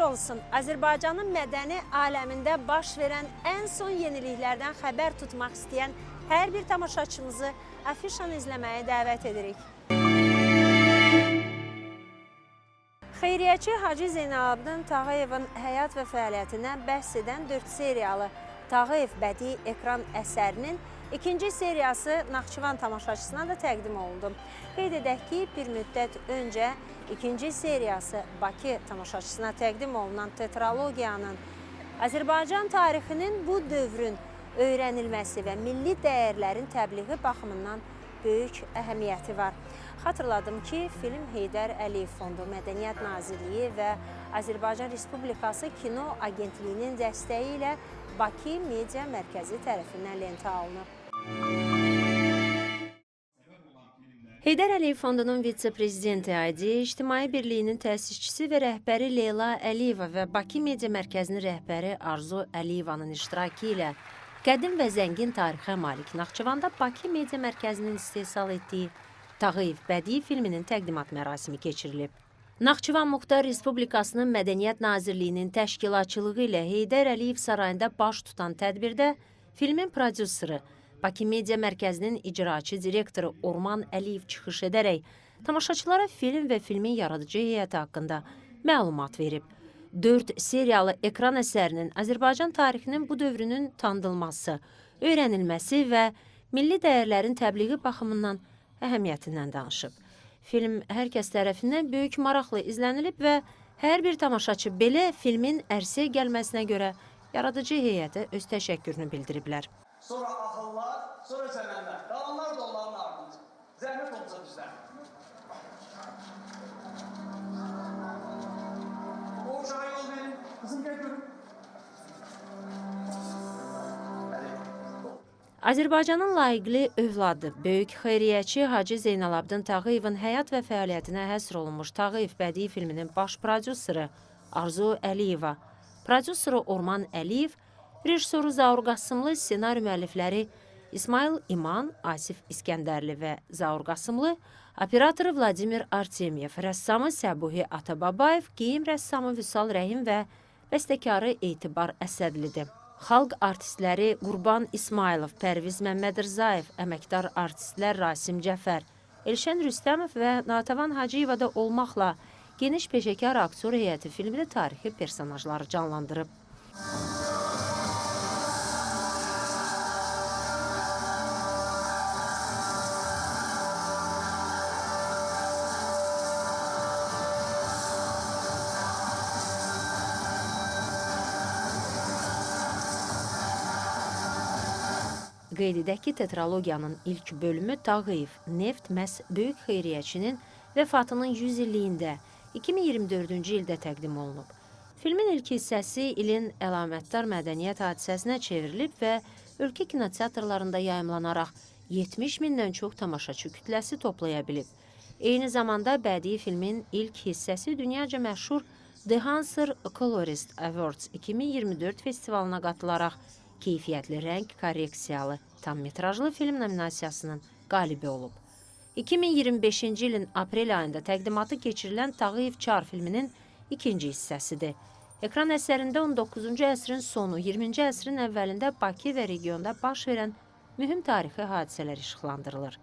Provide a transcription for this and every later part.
olsun. Azərbaycanın mədəni aləmində baş verən ən son yeniliklərdən xəbər tutmaq istəyən hər bir tamaşaçımızı afişanı izləməyə dəvət edirik. Xeyriyyəçi Hacı Zeynalabdin Tağıyevin həyat və fəaliyyətinə bəhs edən 4 seriyalı Tağıyev bədii ekran əsərinin ikinci seriyası Naxçıvan tamaşaçısına da təqdim olundu. Qeyd edək ki, bir müddət öncə ikinci seriyası Bakı tamaşaçısına təqdim olunan tetralogiyanın Azərbaycan tarixinin bu dövrün öyrənilməsi və milli dəyərlərin təbliği baxımından böyük əhəmiyyəti var. Xatırladım ki, film Heydər Əliyev Fondu Mədəniyyət Nazirliyi və Azərbaycan Respublikası Kino Agentliyinin dəstəyi ilə Bakı Media Mərkəzi tərəfindən lentə alınıb. Heydər Əliyev Fondunun vitse-prezidenti Aidiyə İctimai Birliyinin təsisçisi və rəhbəri Leyla Əliyeva və Bakı Media Mərkəzinin rəhbəri Arzu Əliyevanın iştirakı ilə qədim və zəngin tarixə malik Naxçıvanda Bakı Media Mərkəzinin istehsal etdiyi Tağıyev bədii filminin təqdimat mərasimi keçirilib. Naxçıvan Muxtar Respublikasının Mədəniyyət Nazirliyinin təşkilatçılığı ilə Heydər Əliyev Sarayında baş tutan tədbirdə filmin prodüseri, Bakı Media Mərkəzinin icraçı direktoru Orman Əliyev çıxış edərək tamaşaçılara film və filmin yaradıcı heyəti haqqında məlumat verib. 4 seriyalı ekran əsərinin Azərbaycan tarixinin bu dövrünün tanınması, öyrənilməsi və milli dəyərlərin təbliği baxımından əhəmiyyətindən danışıb. Film hər kəs tərəfindən böyük maraqla izlənilib və hər bir tamaşaçı belə filmin ərsəyə gəlməsinə görə yaradıcı heyətə öz təşəkkürünü bildiriblər. Sonra axıllar, sonra cənənlər. Qalanlar da onların ardınca. Zəhmət olunca bizlər. O uşağa yol verin. Kızım gəl görün. Azərbaycanın layiqli övladı, böyük xeyriyyəçi Hacı Zeynalabdin Tağıyevin həyat və fəaliyyətinə həsr olunmuş Tağıyev bədii filminin baş prodüseri Arzu Əliyeva, prodüseri Orman Əliyev, rejissoru Zaur Qasımlı, ssenari müəllifləri İsmail İman, Asif İskəndərli və Zaur Qasımlı, operatoru Vladimir Artemyev, rəssamı Səbuhi Atababayev, geyim rəssamı Vüsal Rəhim və bəstəkarı Etibar Əsədlidir. Xalq artistləri Qurban İsmailov, Pərviz Məmmədrzayev, əməkdar artistlər Rasim Cəfər, Elşən Rüstəmov və Natəvan Hacıyeva da olmaqla geniş peşəkar aktyor heyəti filmdə tarixi personajları canlandırıb. Qeyd edək ki, tetralogiyanın ilk bölümü Tağıyev, Neft məhz böyük xeyriyyəçinin vəfatının 100 illiyində 2024-cü ildə təqdim olunub. Filmin ilk hissəsi ilin əlamətdar mədəniyyət hadisəsinə çevrilib və ölkə kinoteatrlarında yayımlanaraq 70 mindən çox tamaşaçı kütləsi toplaya bilib. Eyni zamanda bədii filmin ilk hissəsi dünyaca məşhur The Hanser Colorist Awards 2024 festivalına qatılaraq keyfiyyətli rəng korreksiyalı tam metrajlı film nominasiyasının qalibi olub. 2025-ci ilin aprel ayında təqdimatı keçirilən Tağıyev Çar filminin ikinci hissəsidir. Ekran əsərində 19-cu əsrin sonu, 20-ci əsrin əvvəlində Bakı və regionda baş verən mühüm tarixi hadisələr işıqlandırılır.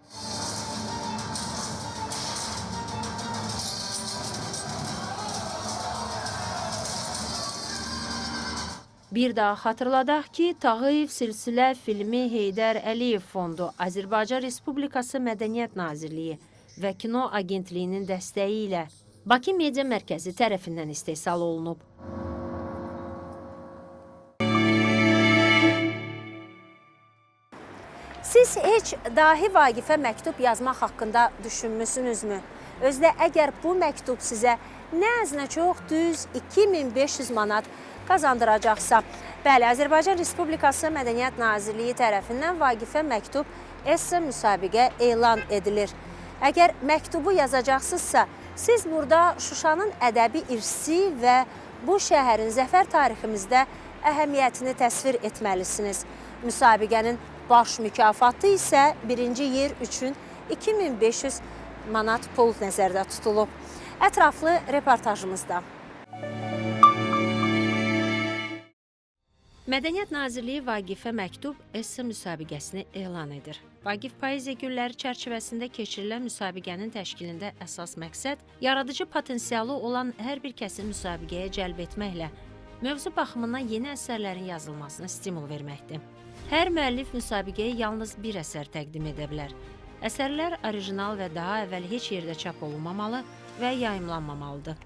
Bir daha xatırladaq ki, Tağıyev silsilə filmi Heydər Əliyev Fondu, Azərbaycan Respublikası Mədəniyyət Nazirliyi və Kino Agentliyinin dəstəyi ilə Bakı Media Mərkəzi tərəfindən istehsal olunub. Siz heç dahi Vaqifə məktub yazmaq haqqında düşünmüsünüzmü? Özdə əgər bu məktub sizə nə az nə çox düz 2500 manat qazandıracaqsa. Bəli, Azərbaycan Respublikası Mədəniyyət Nazirliyi tərəfindən Vaqifə məktub esse müsabiqə elan edilir. Əgər məktubu yazacaqsınızsa, siz burada Şuşanın ədəbi irsi və bu şəhərin zəfər tariximizdə əhəmiyyətini təsvir etməlisiniz. Müsabiqənin baş mükafatı isə birinci yer üçün 2500 manat pul nəzərdə tutulub. Ətraflı reportajımızda. Mədəniyyət Nazirliyi Vaqifə məktub esse müsabiqəsini elan edir. Vaqif Poeziya Günləri çərçivəsində keçirilən müsabiqənin təşkilində əsas məqsəd yaradıcı potensialı olan hər bir kəsi müsabiqəyə cəlb etməklə mövzu baxımından yeni əsərlərin yazılmasına stimul verməkdir. Hər müəllif müsabiqəyə yalnız bir əsər təqdim edə bilər. Əsərlər orijinal və daha əvvəl heç yerdə çap olunmamalı və yayımlanmamalıdır.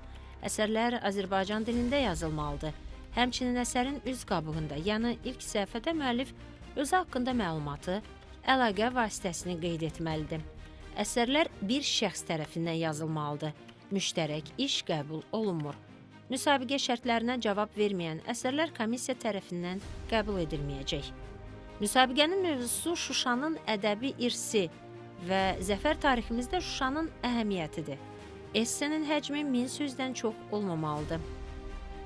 Əsərlər Azərbaycan dilində yazılmalıdır. Həmçinin əsərin üz qabığında, yəni ilk səhifədə müəllif özü haqqında məlumatı, əlaqə vasitəsini qeyd etməlidir. Əsərlər bir şəxs tərəfindən yazılmalıdır. Müştərək iş qəbul olunmur. Müsabiqə şərtlərinə cavab verməyən əsərlər komissiya tərəfindən qəbul edilməyəcək. Müsabiqənin mövzusu Şuşanın ədəbi irsi və zəfər tariximizdə Şuşanın əhəmiyyətidir. Essenin həcmi 1000 sözdən çox olmamalıdır.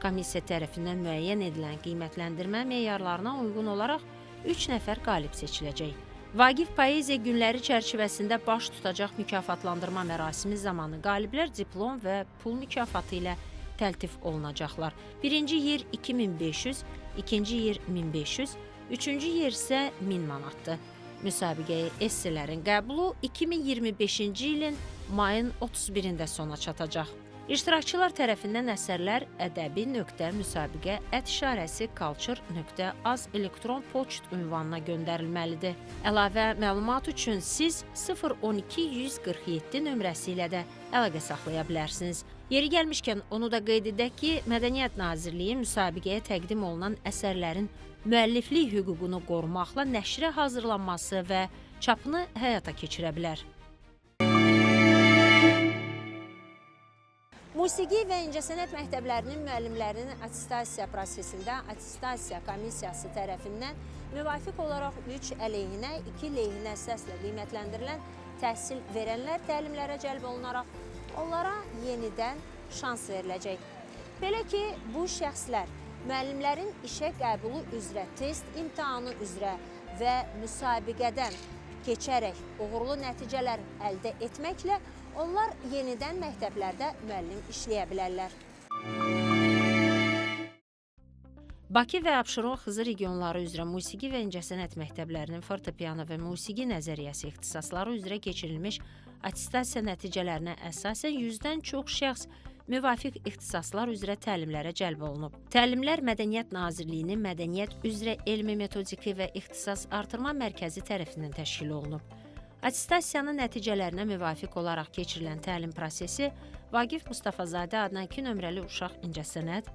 Komissiya tərəfindən müəyyən edilən qiymətləndirmə meyarlarına uyğun olaraq 3 nəfər qalib seçiləcək. Vaqif Poeziya Günləri çərçivəsində baş tutacaq mükafatlandırma mərasimi zamanı qaliblər diplom və pul mükafatı ilə təltif olunacaqlar. Birinci yer 2500, ikinci yer 1500, üçüncü yer isə 1000 manatdır. Müsabiqəyə esselerin qəbulu 2025-ci ilin mayın 31-də sona çatacaq. İştirakçılar tərəfindən əsərlər ədəbi.müsabiqə@culture.az elektron poçt ünvanına göndərilməlidir. Əlavə məlumat üçün siz 012 147 nömrəsi ilə də əlaqə saxlaya bilərsiniz. Yeri gəlmişkən onu da qeyd edək ki, Mədəniyyət Nazirliyi müsabiqəyə təqdim olunan əsərlərin müəlliflik hüququnu qorumaqla nəşrə hazırlanması və çapını həyata keçirə bilər. Musiqi və İncəsənət məktəblərinin müəllimlərinin attestasiya prosesində attestasiya komissiyası tərəfindən müvafiq olaraq 3 əleyhinə, 2 lehinə səslə qiymətləndirilən təhsil verənlər təlimlərə cəlb olunaraq onlara yenidən şans veriləcək. Belə ki, bu şəxslər müəllimlərin işə qəbulu üzrə test imtahanı üzrə və müsabiqədən keçərək uğurlu nəticələr əldə etməklə onlar yenidən məktəblərdə müəllim işləyə bilərlər. Bakı və Abşeron Xızı regionları üzrə musiqi və incəsənət məktəblərinin fortepiano və musiqi nəzəriyyəsi ixtisasları üzrə keçirilmiş attestasiya nəticələrinə əsasən 100-dən çox şəxs müvafiq ixtisaslar üzrə təlimlərə cəlb olunub. Təlimlər Mədəniyyət Nazirliyinin Mədəniyyət üzrə elmi metodiki və ixtisas artırma mərkəzi tərəfindən təşkil olunub. Attestasiyanın nəticələrinə müvafiq olaraq keçirilən təlim prosesi Vaqif Mustafazadə adına 2 nömrəli uşaq incəsənət,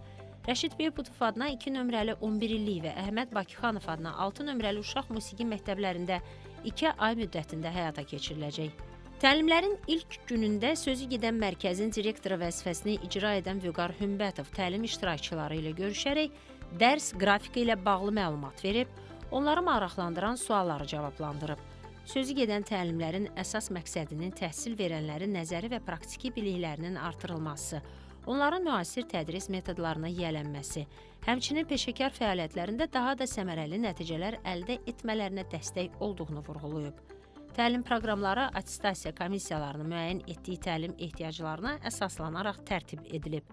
Rəşid Beyputov adına 2 nömrəli 11 illik və Əhməd Bakıxanov adına 6 nömrəli uşaq musiqi məktəblərində 2 ay müddətində həyata keçiriləcək. Təlimlərin ilk günündə sözü gedən mərkəzin direktoru vəzifəsini icra edən Vüqar Hümbətov təlim iştirakçıları ilə görüşərək dərs qrafiki ilə bağlı məlumat verib, onları maraqlandıran sualları cavablandırıb. Sözü gedən təlimlərin əsas məqsədinin təhsil verənlərin nəzəri və praktiki biliklərinin artırılması, onların müasir tədris metodlarına yiyələnməsi, həmçinin peşəkar fəaliyyətlərində daha da səmərəli nəticələr əldə etmələrinə dəstək olduğunu vurğulayıb. Təlim proqramları attestasiya komissiyalarının müəyyən etdiyi təlim ehtiyaclarına əsaslanaraq tərtib edilib.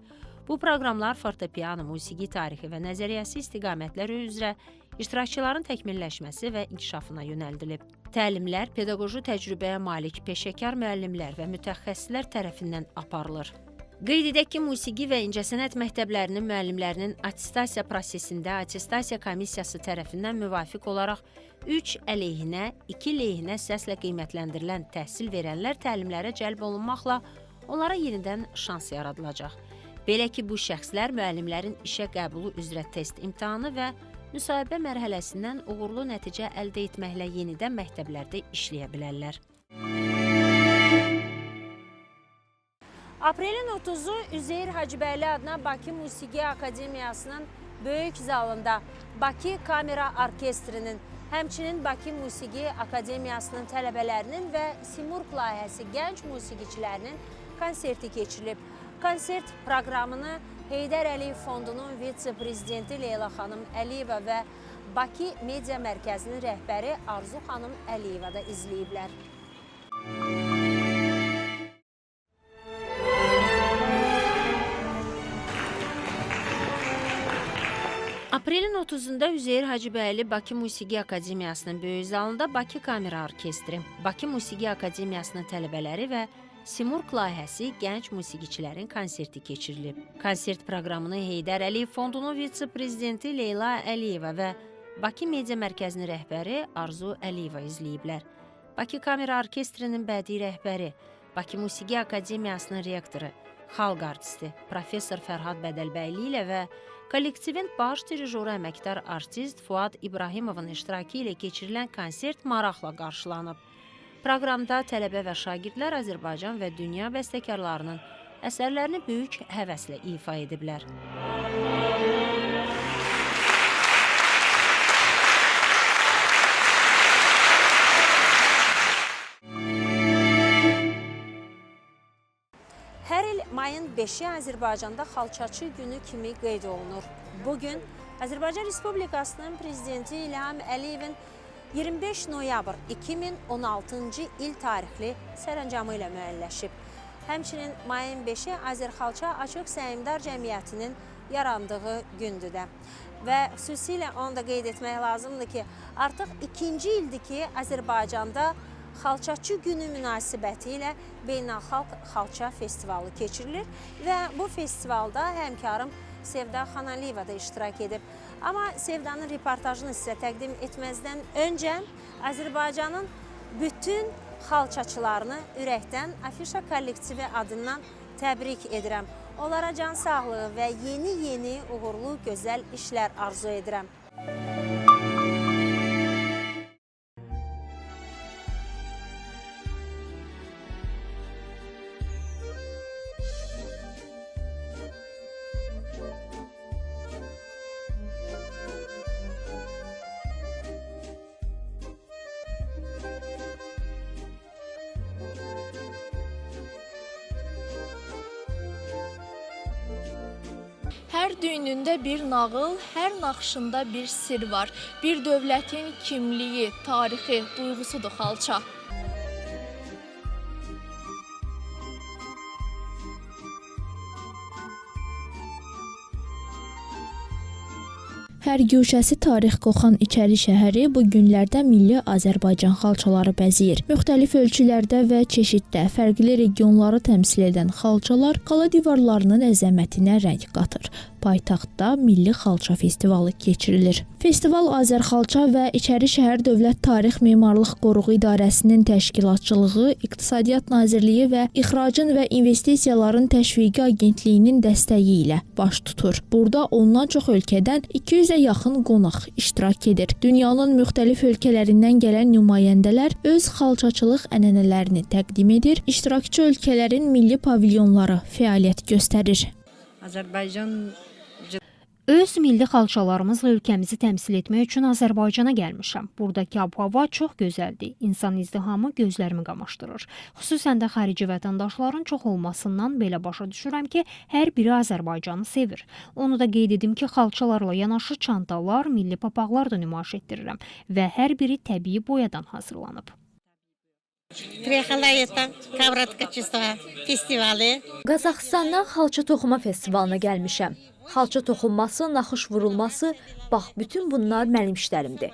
Bu proqramlar fortepiano, musiqi tarixi və nəzəriyyəsi istiqamətləri üzrə iştirakçıların təkmilləşməsi və inkişafına yönəldilib. Təlimlər pedaqoji təcrübəyə malik peşəkar müəllimlər və mütəxəssislər tərəfindən aparılır. Qeyd edək ki, musiqi və incəsənət məktəblərinin müəllimlərinin attestasiya prosesində attestasiya komissiyası tərəfindən müvafiq olaraq 3 əleyhinə, 2 lehinə səslə qiymətləndirilən təhsil verənlər təlimlərə cəlb olunmaqla onlara yenidən şans yaradılacaq. Belə ki, bu şəxslər müəllimlərin işə qəbulu üzrə test imtahanı və müsahibə mərhələsindən uğurlu nəticə əldə etməklə yenidən məktəblərdə işləyə bilərlər. Aprelin 30-u Üzeyir Hacıbəyli adına Bakı Musiqi Akademiyasının böyük zalında Bakı Kamera Orkestrinin, həmçinin Bakı Musiqi Akademiyasının tələbələrinin və Simurq layihəsi gənc musiqiçilərinin konserti keçirilib. Konsert proqramını Heydər Əliyev Fondunun vitse-prezidenti Leyla xanım Əliyeva və Bakı Media Mərkəzinin rəhbəri Arzu xanım Əliyeva da izləyiblər. Aprelin 30-da Üzeyir Hacıbəyli Bakı Musiqi Akademiyasının böyük zalında Bakı Kamera Orkestri, Bakı Musiqi Akademiyasının tələbələri və Simurq layihəsi gənc musiqiçilərin konserti keçirilib. Konsert proqramını Heydər Əliyev Fondunun vitse-prezidenti Leyla Əliyeva və Bakı Media Mərkəzinin rəhbəri Arzu Əliyeva izləyiblər. Bakı Kamera Orkestrinin bədii rəhbəri, Bakı Musiqi Akademiyasının rektoru, xalq artisti, professor Fərhad Bədəlbəyli ilə və kollektivin baş dirijoru əməkdar artist Fuad İbrahimovun iştirakı ilə keçirilən konsert maraqla qarşılanıb. Proqramda tələbə və şagirdlər Azərbaycan və dünya bəstəkarlarının əsərlərini böyük həvəslə ifa ediblər. Hər il mayın 5-i Azərbaycanda Xalçaçı günü kimi qeyd olunur. Bugün Azərbaycan Respublikasının prezidenti İlham Əliyevin 25 noyabr 2016-cı il tarixli sərəncamı ilə müəlləşib. Həmçinin mayın 5-i Azərxalça Açıq Səhmdar Cəmiyyətinin yarandığı gündür də. Və xüsusilə onu da qeyd etmək lazımdır ki, artıq ikinci ildir ki, Azərbaycanda Xalçaçı günü münasibəti ilə Beynəlxalq Xalça Festivalı keçirilir və bu festivalda həmkarım Sevda Xanaliyeva da iştirak edib. Amma Sevdanın reportajını sizə təqdim etməzdən öncə Azərbaycanın bütün xalçaçılarını ürəkdən Afişa kollektivi adından təbrik edirəm. Onlara can sağlığı və yeni uğurlu, gözəl işlər arzu edirəm. Hər düyünündə bir nağıl, hər naxışında bir sir var. Bir dövlətin kimliyi, tarixi, duyğusudur xalça. Hər güşəsi tarix qoxan İçəri şəhəri bu günlərdə milli Azərbaycan xalçaları bəzəyir. Müxtəlif ölçülərdə və çeşiddə fərqli regionları təmsil edən xalçalar qala divarlarının əzəmətinə rəng qatır. Paytaxtda Milli Xalça Festivalı keçirilir. Festival Azərxalça və İçəri şəhər Dövlət Tarix Memarlıq Qoruğu İdarəsinin təşkilatçılığı, İqtisadiyyat Nazirliyi və İxracın və İnvestisiyaların Təşviqi Agentliyinin dəstəyi ilə baş tutur. Burada ondan çox ölkədən 200-ə yaxın qonaq iştirak edir. Dünyanın müxtəlif ölkələrindən gələn nümayəndələr öz xalçaçılıq ənənələrini təqdim edir. İştirakçı ölkələrin milli pavilyonları fəaliyyət göstərir. Azərbaycan Öz milli xalçalarımızla ölkəmizi təmsil etmək üçün Azərbaycana gəlmişəm. Buradakı ab-hava çox gözəldir. İnsan izdihamı gözlərimi qamaşdırır. Xüsusən də xarici vətəndaşların çox olmasından belə başa düşürəm ki, hər biri Azərbaycanı sevir. Onu da qeyd edim ki, xalçalarla yanaşı çantalar, milli papaqlar da nümayiş etdirirəm və hər biri təbii boyadan hazırlanıb. Приехала это Kavratkachistova festivalı. Qazaxıstandan xalça toxuma festivalına gəlmişəm. Xalça toxunması, naxış vurulması, bax bütün bunlar mənim işlərimdir.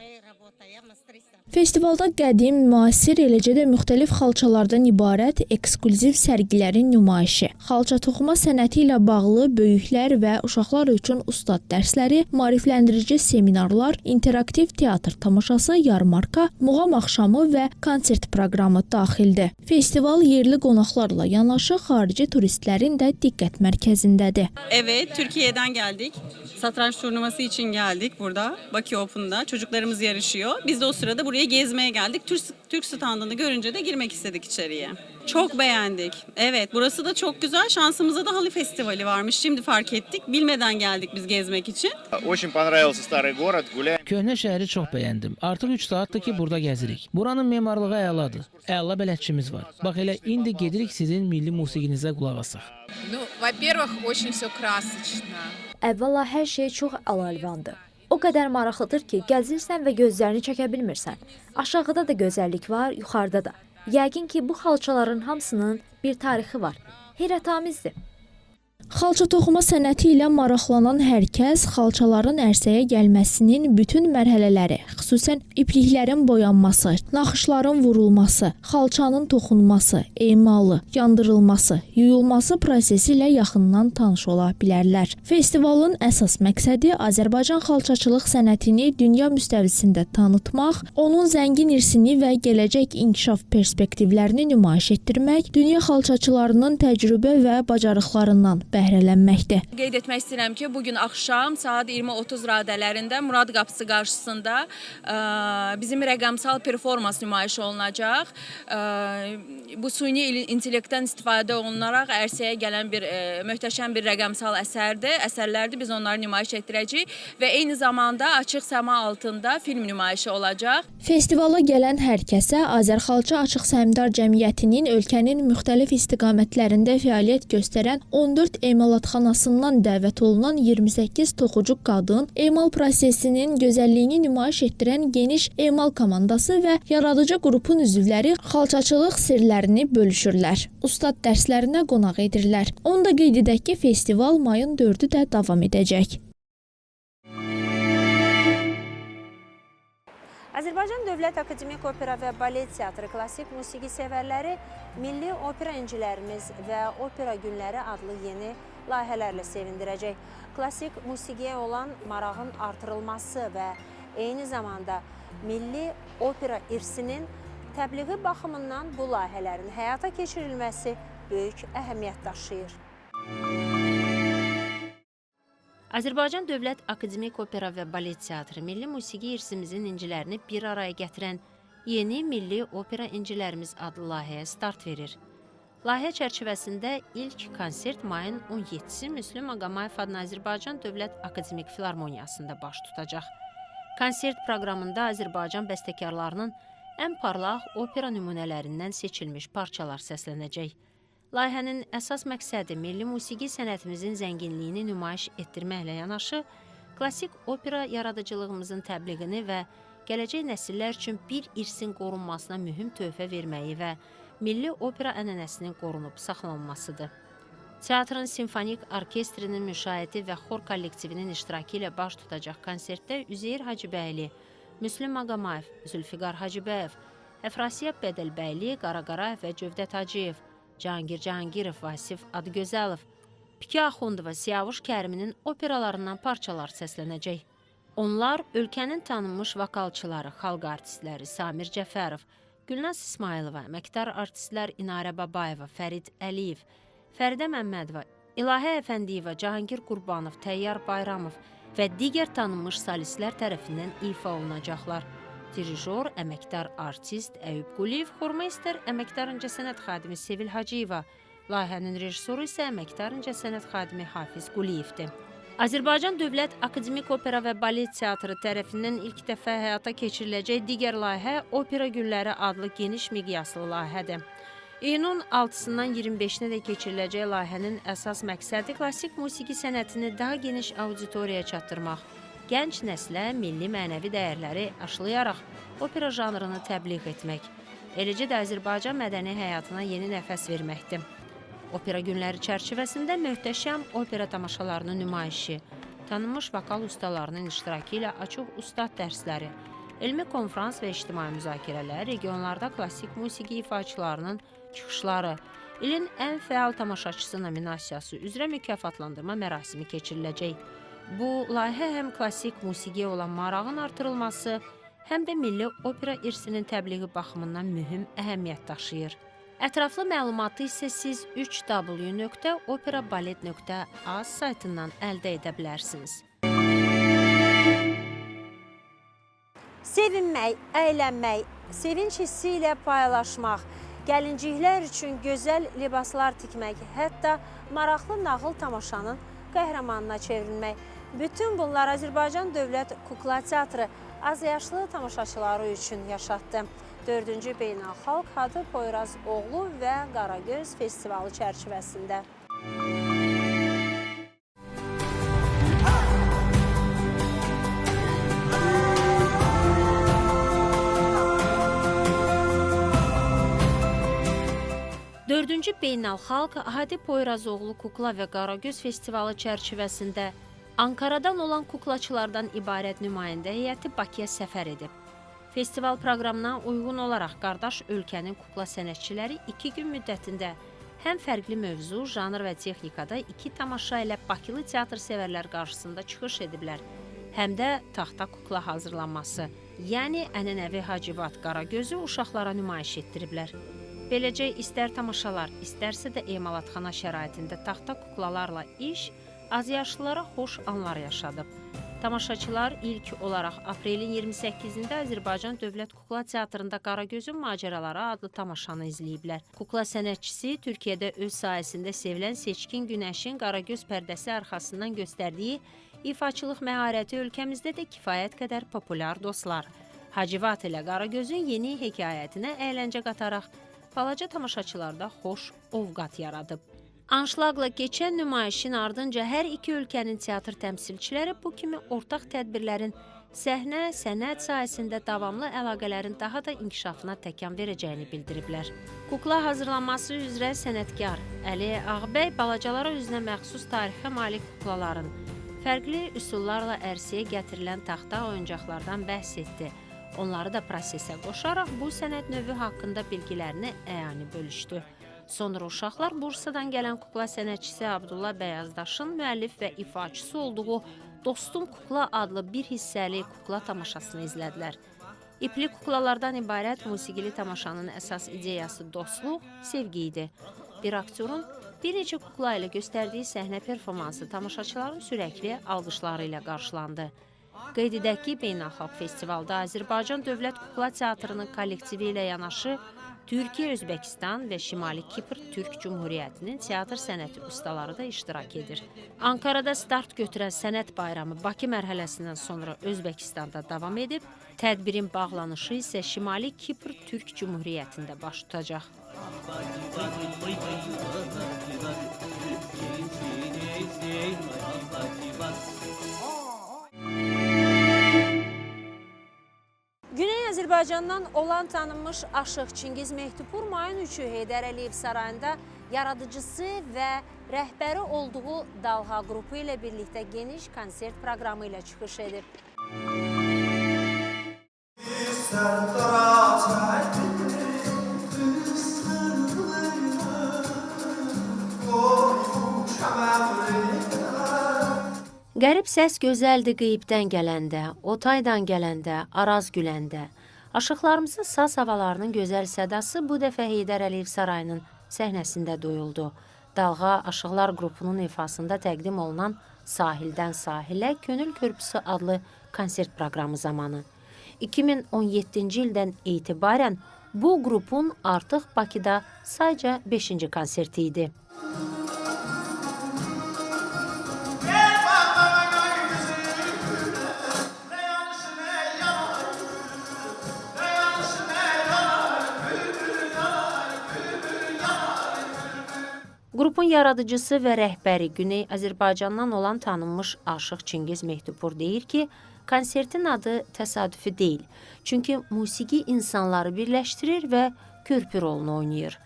Festivalda qədim, müasir, eləcə də müxtəlif xalçalardan ibarət eksklüziv sərgilərin nümayişi, xalça toxuma sənəti ilə bağlı böyüklər və uşaqlar üçün ustad dərsləri, maarifləndirici seminarlar, interaktiv teatr tamaşası, yarmarka, muğam axşamı və konsert proqramı daxildir. Festival yerli qonaqlarla yanaşı xarici turistlərin də diqqət mərkəzindədir. Evet, Türkiye'den geldik. Satranç turnuvası için geldik burada. Bakü Open'da. Çocuklarımız yarışıyor. Biz de o sırada buraya gezmeye geldik. Türk standını görünce de girmek istedik içeriye. Çok beğendik. Evet, burası da çok güzel. Şansımıza da halı festivali varmış. Şimdi fark ettik. Bilmeden geldik biz gezmek için. Очень понравился старый город. Гуляем. Köhnə şəhəri çox bəyəndim. Artıq 3 saatdır ki, burada gəzirik. Buranın memarlığı əladır. Əla bələdçimiz var. Bax elə indi gedirik sizin milli musiqinizə qulaq asaq. Во-первых, очень все красочно. Əvvəla hər şey çox əlalvandır. O qədər maraqlıdır ki, gəzirsən və gözlərini çəkə bilmirsən. Aşağıda da gözəllik var, yuxarıda da. Yəqin ki, bu xalçaların hamısının bir tarixi var. Heyrətamizdir. Xalça toxuma sənəti ilə maraqlanan hər kəs xalçaların ərsəyə gəlməsinin bütün mərhələləri, xüsusən ipliklərin boyanması, naxışların vurulması, xalçanın toxunması, emalı, yandırılması, yuyulması prosesi ilə yaxından tanış ola bilərlər. Festivalın əsas məqsədi Azərbaycan xalçaçılıq sənətini dünya müstəvisində tanıtmaq, onun zəngin irsini və gələcək inkişaf perspektivlərini nümayiş etdirmək, dünya xalçaçılarının təcrübə və bacarıqlarından bəhrələnməkdir. Qeyd etmək istəyirəm ki, bugün axşam saat 20:30 radələrində Murad qapısı qarşısında bizim rəqəmsal performans nümayiş olunacaq. Bu süni intellektdən istifadə olunaraq ərsəyə gələn bir möhtəşəm bir rəqəmsal əsərlərdir. Biz onları nümayiş etdirəcəyik və eyni zamanda açıq səma altında film nümayişi olacaq. Festivala gələn hər kəsə Azərxalça Açıq Səhmdar Cəmiyyətinin ölkənin müxtəlif istiqamətlərində fəaliyyət göstərən 14 emalatxanasından dəvət olunan 28 toxucu qadın, emal prosesinin gözəlliyini nümayiş etdirən geniş emal komandası və yaradıcı qrupun üzvləri xalçaçılıq sirlərini bölüşürlər. Ustad dərslərinə qonaq edirlər. Onu da qeyd edək ki, festival mayın 4-ü də davam edəcək. Azərbaycan Dövlət Akademik Opera və Balet Teatrı klassik musiqi sevərləri milli opera incilərimiz və opera günləri adlı yeni layihələrlə sevindirəcək. Klassik musiqiyə olan marağın artırılması və eyni zamanda milli opera irsinin təbliği baxımından bu layihələrin həyata keçirilməsi böyük əhəmiyyət daşıyır. Azərbaycan Dövlət Akademik Opera və Balet Teatrı milli musiqi irsimizin incilərini bir araya gətirən yeni milli opera incilərimiz adlı layihəyə start verir. Layihə çərçivəsində ilk konsert mayın 17-si Müslüm Ağamayev adına Azərbaycan Dövlət Akademik Filarmoniyasında baş tutacaq. Konsert proqramında Azərbaycan bəstəkarlarının ən parlaq opera nümunələrindən seçilmiş parçalar səslənəcək. Layihənin əsas məqsədi milli musiqi sənətimizin zənginliyini nümayiş etdirməklə yanaşı, klassik opera yaradıcılığımızın təbliğini və gələcək nəsillər üçün bir irsin qorunmasına mühüm töhfə verməyi və milli opera ənənəsinin qorunub saxlanılmasıdır. Teatrın simfonik orkestrinin müşahidə və xor kollektivinin iştirakı ilə baş tutacaq konsertdə Üzeyir Hacıbəyli, Müslüm Ağamayev, Zülfiqar Hacıbəyev, Əfrasiyab Bədəlbəyli, Qara Qarayev və Cövdət Hacıyev, Cahangir Cahangirov, Vasif Adıgözəlov, Piki Axundova, Siyavuş Kəriminin operalarından parçalar səslənəcək. Onlar ölkənin tanınmış vokalçıları, xalq artistləri Samir Cəfərov, Gülnaz İsmailova, əməkdar artistlər İnarə Babayeva, Fərid Əliyev, Fəridə Məmmədova, İlahə Əfəndiyeva, Cahangir Qurbanov, Təyyar Bayramov və digər tanınmış solistlər tərəfindən ifa olunacaqlar. Dirijor, əməkdar artist Əyüb Quliyev, xormeister, əməkdar incəsənət xadimi Sevil Hacıyeva, layihənin rejissoru isə əməkdar incəsənət xadimi Hafiz Quliyevdir. Azərbaycan Dövlət Akademik Opera və Balet Teatrı tərəfindən ilk dəfə həyata keçiriləcək digər layihə Opera Günləri adlı geniş miqyaslı layihədir. İyunun 6-sından 25-nə də keçiriləcək layihənin əsas məqsədi klassik musiqi sənətini daha geniş auditoriyaya çatdırmaq, gənc nəslə milli mənəvi dəyərləri aşılayaraq opera janrını təbliğ etmək, eləcə də Azərbaycan mədəni həyatına yeni nəfəs verməkdir. Opera günləri çərçivəsində möhtəşəm opera tamaşalarının nümayişi, tanınmış vokal ustalarının iştirakı ilə açıq ustad dərsləri, elmi konferans və ictimai müzakirələr, regionlarda klassik musiqi ifaçılarının çıxışları, ilin ən fəal tamaşaçısı nominasiyası üzrə mükafatlandırma mərasimi keçiriləcək. Bu, layihə həm klassik musiqiyə olan marağın artırılması, həm də milli opera irsinin təbliği baxımından mühüm əhəmiyyət daşıyır. Ətraflı məlumatı isə siz 3w.operabalet.az saytından əldə edə bilərsiniz. Sevinmək, əylənmək, sevinç hissi ilə paylaşmaq, gəlinciklər üçün gözəl libaslar tikmək, hətta maraqlı nağıl tamaşanın qəhrəmanına çevrilmək. Bütün bunlar Azərbaycan Dövlət Kukla Teatrı azyaşlı tamaşaçıları üçün yaşatdı. 4-cü Beynəlxalq Hadı Poyraz Oğlu və Qaragöz festivalı çərçivəsində. 4-cü Beynəlxalq Hadi Poyrazoğlu Kukla və Qaragöz festivalı çərçivəsində Ankaradan olan kuklaçılardan ibarət nümayəndə heyəti Bakıya səfər edib. Festival proqramına uyğun olaraq qardaş ölkənin kukla sənətçiləri 2 gün müddətində həm fərqli mövzu, janr və texnikada 2 tamaşa ilə Bakılı teatr sevərlər qarşısında çıxış ediblər. Həm də taxta kukla hazırlanması, yəni ənənəvi Hacivat Qaragözü uşaqlara nümayiş etdiriblər. Beləcə istər tamaşalar, istərsə də emalatxana şəraitində taxta kuklalarla iş azyaşlılara xoş anlar yaşadıb. Tamaşaçılar ilk olaraq aprelin 28-də Azərbaycan Dövlət Kukla Teatrında Qaragözün macəraları adlı tamaşanı izləyiblər. Kukla sənətçisi Türkiyədə öz sayəsində sevilən Seçkin Günəşin Qaragöz pərdəsi arxasından göstərdiyi ifaçılıq məharəti ölkəmizdə də kifayət qədər populyar dostlar. Hacivat ilə Qaragözün yeni hekayətinə əyləncə qataraq balaca tamaşaçılarda xoş ovqat yaradıb. Anşlaqla keçən nümayişin ardınca hər iki ölkənin teatr təmsilçiləri bu kimi ortaq tədbirlərin səhnə, sənət sayəsində davamlı əlaqələrin daha da inkişafına təkan verəcəyini bildiriblər. Kukla hazırlanması üzrə sənətkar Əli Ağbəy balacalara özünə məxsus tarixə malik kuklaların fərqli üsullarla ərsəyə gətirilən taxta oyuncaqlardan bəhs etdi. Onları da prosesə qoşaraq bu sənət növü haqqında bilgilərini əyani bölüşdü. Sonra uşaqlar Bursadan gələn kukla sənətçisi Abdullah Bəyazdaşın müəllif və ifaçısı olduğu Dostum Kukla adlı bir hissəli kukla tamaşasını izlədilər. İpli kuklalardan ibarət musiqili tamaşanın əsas ideyası dostluq, sevgi idi. Bir aktyorun bir neçə kukla ilə göstərdiyi səhnə performansı tamaşaçıların sürəkli alqışları ilə qarşılandı. Qeyd edək ki, Beynəlxalq festivalda Azərbaycan Dövlət Kukla Teatrının kollektivi ilə yanaşı Türkiyə, Özbəkistan və Şimali Kipr Türk Cümhuriyyətinin teatr sənəti ustaları da iştirak edir. Ankarada start götürən sənət bayramı Bakı mərhələsindən sonra Özbəkistanda davam edib, tədbirin bağlanışı isə Şimali Kipr Türk Cümhuriyyətində baş tutacaq. Güney Azərbaycandan olan tanınmış aşıq Çingiz Mehdupur mayın 3-ü Heydər Əliyev Sarayında yaradıcısı və rəhbəri olduğu Dalğa qrupu ilə birlikdə geniş konsert proqramı ilə çıxış edib. Qərib səs gözəldir qeybdən gələndə, otaydan gələndə, araz güləndə. Aşıqlarımızın saz havalarının gözəl sədası bu dəfə Heydər Əliyev Sarayının səhnəsində duyuldu. Dalğa Aşıqlar qrupunun ifasında təqdim olunan Sahildən Sahilə Könül Körpüsü adlı konsert proqramı zamanı. 2017-ci ildən etibarən bu qrupun artıq Bakıda sayca 5-ci konserti idi. Qrupun yaradıcısı və rəhbəri Güney Azərbaycandan olan tanınmış aşıq Çingiz Mehdupur deyir ki, konsertin adı təsadüfi deyil. Çünki musiqi insanları birləşdirir və körpü rolunu oynayır.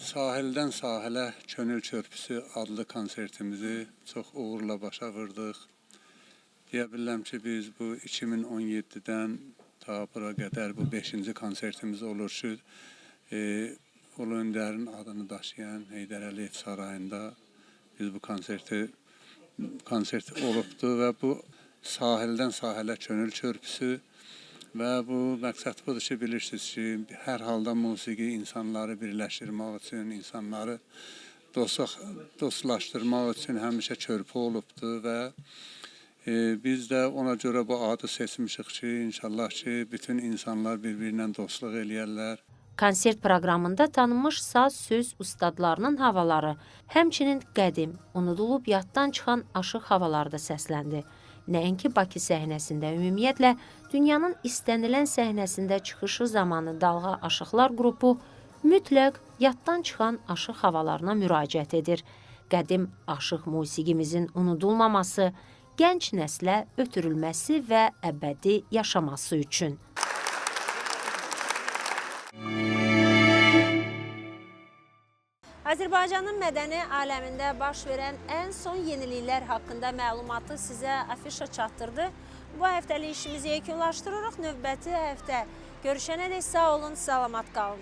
Sahildən Sahilə Könül Körpüsü adlı konsertimizi çox uğurla başa vurdıq. Deyə bilirəm ki, biz bu 2017-dən ta bura qədər bu 5-ci konsertimiz olur ki, Ulu Öndərin adını daşıyan Heydər Əliyev Sarayında biz bu konsert olubdu və bu Sahildən Sahilə Könül Körpüsü və bu məqsəd budur ki, bilirsiniz ki, hər halda musiqi insanları birləşdirmək üçün, insanları dostlaşdırmaq üçün həmişə körpü olubdu və biz də ona görə bu adı seçmişik ki, inşallah ki, bütün insanlar bir-birinə dostluq eləyərlər. Konsert proqramında tanınmış saz söz ustadlarının havaları, həmçinin qədim, unudulub yaddan çıxan aşıq havaları da səsləndi. Nəinki Bakı səhnəsində, ümumiyyətlə, dünyanın istənilən səhnəsində çıxışı zamanı Dalğa Aşıqlar qrupu mütləq yaddan çıxan aşıq havalarına müraciət edir. Qədim aşıq musiqimizin unudulmaması, gənc nəslə ötürülməsi və əbədi yaşaması üçün. Azərbaycanın mədəni aləmində baş verən ən son yeniliklər haqqında məlumatı sizə afişa çatdırdı. Bu həftəlik işimizi yekunlaşdırırıq. Növbəti həftə görüşənədək sağ olun, salamat qalın.